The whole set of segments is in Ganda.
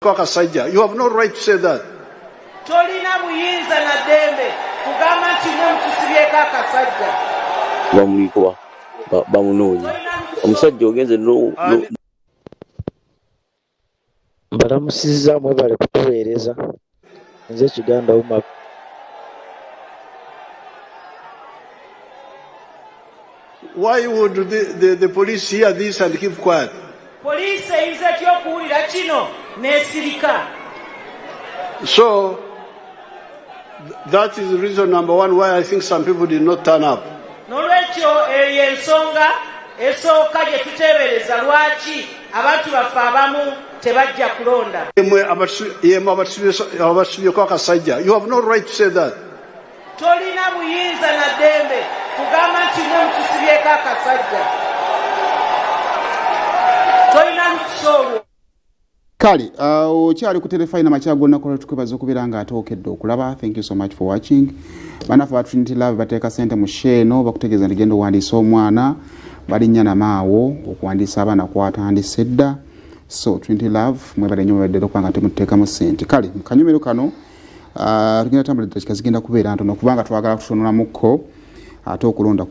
Kakasajja, you have no right to say that. Tolina buyinza na dembe kugamba nti mwe mukisibye Kakasajja. Bamulikuwa bamunoonya omusajja ogenze balamusizza mwe bali kutuweereza nze Kiganda Uma. Why would the police hear this and keep quiet? Police eyiza ky'okuwulira kino n'esirika. So that is the reason number one why I think some people did not turn up. N'olwekyo eyo ensonga esooka gye tuteebereza lwaki abantu baffe abamu tebajja kulonda. You have no right to say that. Tolina buyinza na dembe kugamba nti mwe mukisibye Kakasajja. Tolina lukusoolwa. Kali, okyali ku telefayina makyago nakola tukwebaza okubeera nga atookedde okulaba. Thank you so much for watching. Banafu ba Trinity Love bateeka sente mu sheeno bakutegeeza nti genda owandiisa omwana balinnya na maawo okuwandiisa abaana kwatandise dda. So Trinity Love mwebale nnyo mwebaddeko kubanga temuteekamu sente. Kale mu kanyumiro kano tugenda tambula dakika zigenda kubeera ntono kubanga twagala kutunulamuko ate okulonda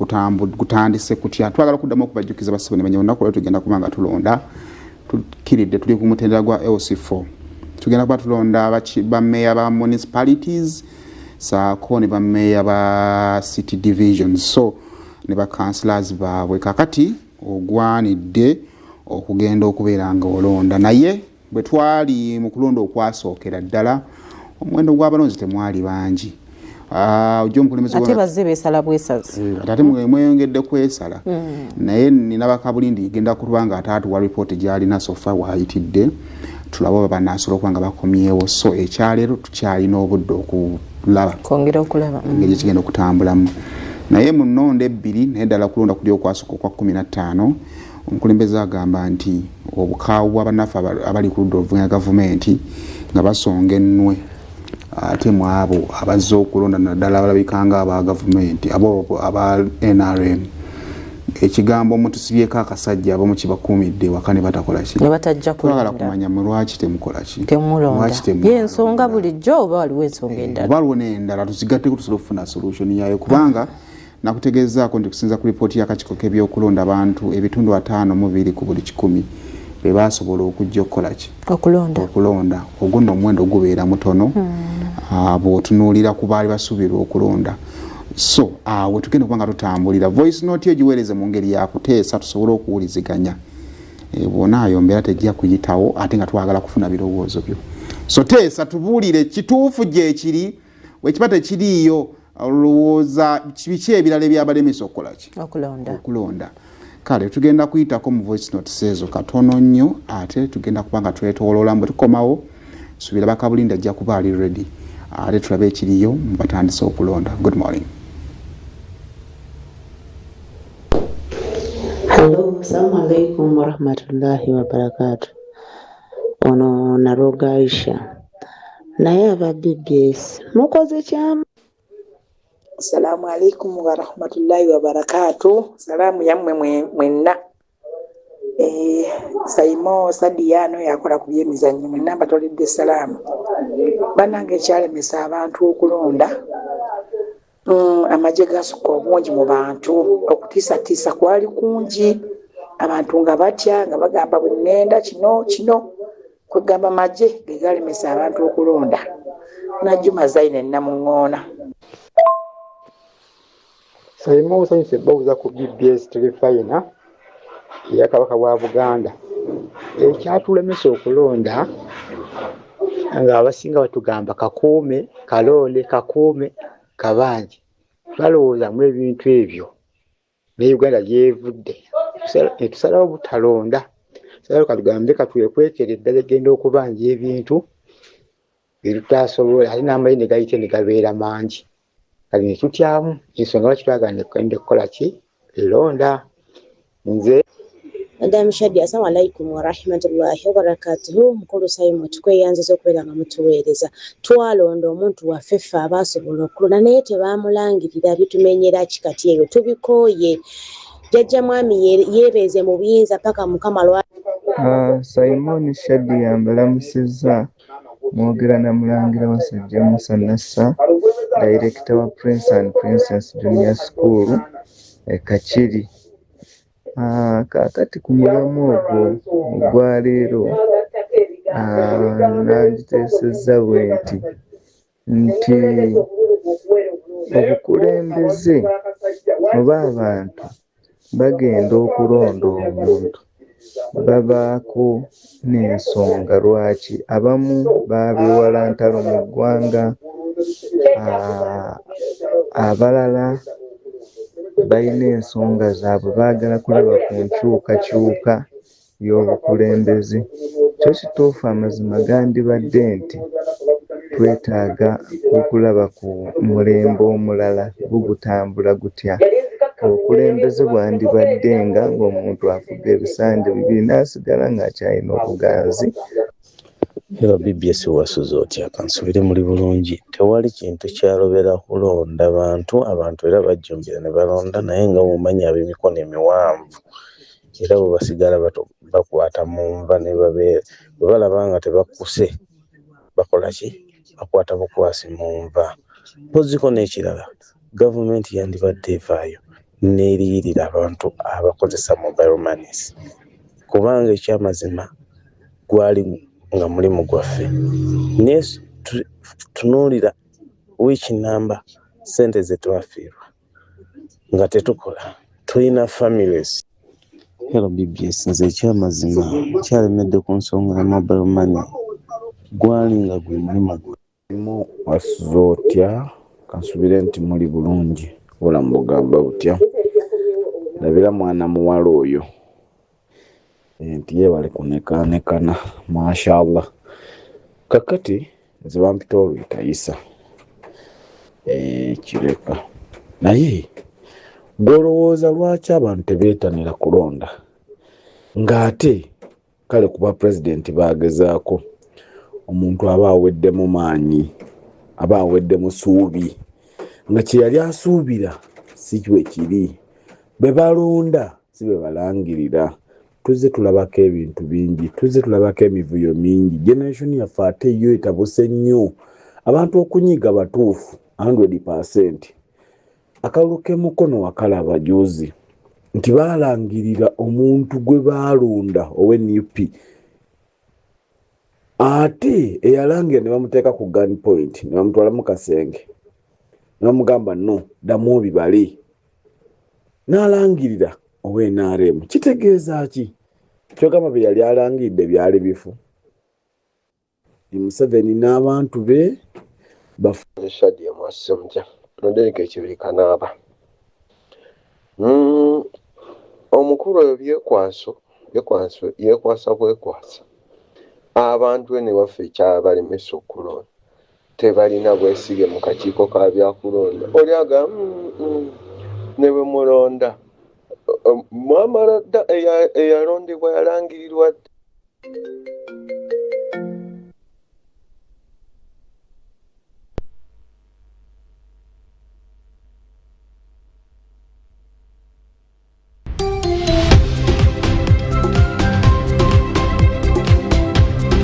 kutandise kutya. Twagala kuddamu okubajjukiza basibo ne banya olunaku olwo tugenda kubanga tulonda tukiridde tuli ku mutendera gwa LC4. Tugenda kuba tulonda bammeeya ba municipalities saako ne bammeeya ba city divisions, so ne ba councillors baabwe. Kakati ogwanidde okugenda okubeera nga olonda, naye bwe twali mu kulonda okwasookera ddala omuwendo gw'abalonzi temwali bangi. Ate bazze beesala bwesazi. Ate mweyongedde kwesala. Naye nina bakabulindi genda kulwa nga ataatuwa report gy'alina sofa waayitidde tulaba banasobola okuba nga bakomyewo. So ekyaleero tukyalina obudde okulaba kwongera okulaba engeri kigenda okutambulamu. Naye mu nnonda ebbiri naye ddala kulonda kuli okwasooka kwa 15 omukulembeze agamba nti obukaawu bw'abanafu abali ku ludda oluvuga gavumenti nga basonga ennwe ate mu abo abazze okulonda naddala abalabikanga aba gavumenti aba NRM. Ekigambo omutusibyeko akasajja abamu kibakuumidde waka ne batakola ki ne batajja kulonda. Kumanya mu lwaki temukola ki temulonda ye ensonga bulijjo oba waliwo ensonga endala oba waliwo n'endala tuzigatteko tusobola okufuna solution yayo kubanga nakutegeezaako nti kusinza ku lipooti y'akakiiko k'ebyokulonda abantu ebitundu 52 ku buli 100 be basobola okujja okukola ki okulonda. Ogwo nno omuwendo gubeera mutono bw'otunuulira ku baali basuubirwa okulonda. So awo tugenda kuba nga tutambulira voice note yo giweereze mu ngeri yakuteesa tusobole okuwuliziganya. Bw'onaayo mbeera tejja kuyitawo ate nga twagala kufuna birowoozo byo. So teesa tubuulire kituufu gye kiri wekiba tekiriiyo olowooza biki ebirala ebyabalemesa okukola ki okulonda. Kale tugenda kuyitako mu voice note sezo katono nnyo ate tugenda kuba nga twetooloola bwe tukomawo suubira bakabulinda ajja kuba ali ready ate tulabe ekiriyo mubatandise okulonda. Good morning. Hello, assalamu alaikum warahmatullahi wabarakatuh. Ono Naroga Aisha naye aba BBS mukoze kyamu. Assalamu alaikum warahmatullahi wabarakatuh. Salamu yammwe mwenna. Saimo Sadiano yakola ku byemizannyo mwenna batolidde salamu. Banange kyalemesa abantu okulonda. Amagye gasukka obungi mu bantu okutiisatiisa kwali kungi abantu nga batya nga bagamba bwe ŋŋenda kino kwegamba magye ge galemesa abantu okulonda. Najjuma Zaine Namuŋŋoona. Saimo usanyuse bawuza ku BBS telefayina ya Kabaka wa Buganda. Ekyatulemesa okulonda nga abasinga batugamba kakuume kalonde kakuume kabanji balowooza mu ebintu ebyo ne Uganda gyevudde tusalawo butalonda. Salawo katugambe katwekweekera eddala egenda okubanja ebintu ebitutasobola ate n'amayini gayite ne gabeera mangi. Kali ne tutyamu ensonga lwaki twagala kukola ki londa. Nze Madam Shadi, assalamu alaikum wa rahmatullahi wa barakatuhu. Mukulu Saimo tukweyanziza okubeera nga mutuweereza. Twalonda omuntu waffe ffe abasobola okulonda naye tebamulangirira bitumenyera kikati eyo tubikooye. Jjajja mwami yeebeeze mu buyinza paka Mukama lwa Simon Shaddy yambalamusizza mwogera na Mulangira Wasajja Musa Nassa, Director wa Prince and Princess Junior School Kachiri. Kaakati ku mulamwa ogwo ogwaleero nagiteesezza bwe nti obukulembeze oba abantu bagenda okulonda omuntu babaako n'ensonga lwaki abamu baabiwala ntalo mu ggwanga, abalala balina ensonga zaabwe baagala kulaba ku nkyukakyuka y'obukulembeze. Kyo kituufu amazima gandibadde nti twetaaga okulaba ku mulembe omulala gugutambula gutya. Obukulembeze bwandibadde ng'omuntu afuga ebisande bibiri n'asigala ng'akyalina obuganzi. Era BBS wasuze otya kansubire muri bulungi. Tewali kintu kyalobera kulonda abantu era bajjumbira ne balonda, naye nga mumanyi ab'emikono emiwanvu era bo basigala bakwata mu nva ne babeera bwe balaba nga tebakuse bakola ki? Bakwata bukwasi mu nva. Poziko n'ekirala, gavumenti yandibadde evaayo n'eriyirira abantu abakozesa mobile monies, kubanga ekyamazima gwali nga mulimu gwaffe. Naye tunuulira wiiki namba sente ze twafiirwa nga tetukola, tulina families. Hello BBS, nze ekyamazima kyalemedde ku nsonga ya mobile money gwali nga gwe mulimu mu wasuze otya kansubire nti muli bulungi obulamu bugamba butya. Ndabira mwana muwala oyo nti yeebale kunekaanekana mashallah. Kakati nze bampita olwetayisa kireka, naye gwolowooza lwaki abantu tebeetanira kulonda ng'ate kale kuba pulezidenti baagezaako omuntu aba aweddemu maanyi, aba aweddemu ssuubi, nga kye yali asuubira si kwe kiri. Be balonda si be balangirira. Tuzze tulabako ebintu bingi, tuzze tulabako emivuyo mingi. Generation yaffe ate yo etabuse nnyo, abantu okunyiga batuufu 100%. Akalulu k'emukono wakalaba juzi nti baalangirira omuntu gwe baalonda ow'NUP, ate eyalangira ne bamuteeka ku gun point ne bamutwala mu kasenge ne bamugamba no ddamu obibale, n'alangirira ow'NRM. Kitegeeza ki? Kyogamba bye yali alangiridde byali bifu. Museveni n'abantu be Shadi ya mwasimja nondereke ekibirika n'aba omukulu oyo yekwasa bwekwasa abantu ne waffe ekyabalemesa okulonda tebalina bwesige mu kakiiko ka byakulonda. Oli agamba ne bwe mulonda mwamala dda eyalondebwa yalangirirwa